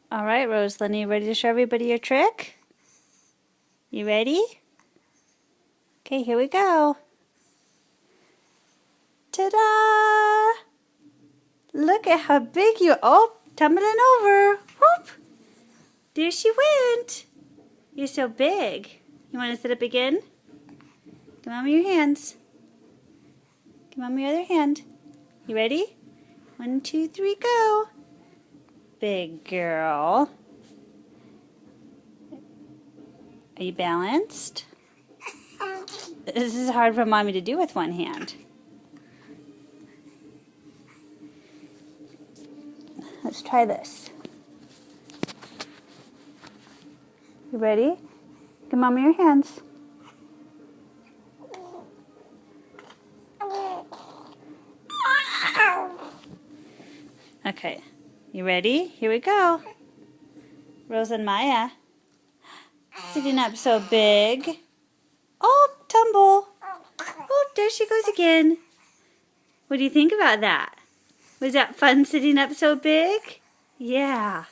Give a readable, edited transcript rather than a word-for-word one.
All right, Rosalind, are you ready to show everybody your trick? You ready? Okay, here we go. Ta-da! Look at how big you are. Oh, tumbling over. Whoop! There she went. You're so big. You want to sit up again? Give Mama your hands. Give Mama your other hand. You ready? 1, 2, 3, go. Big girl. Are you balanced? This is hard for Mommy to do with one hand. Let's try this. You ready? Give Mommy your hands. Okay, you ready? Here we go. Rose and Maya. Sitting up so big. Oh, tumble. Oh, there she goes again. What do you think about that? Was that fun sitting up so big? Yeah.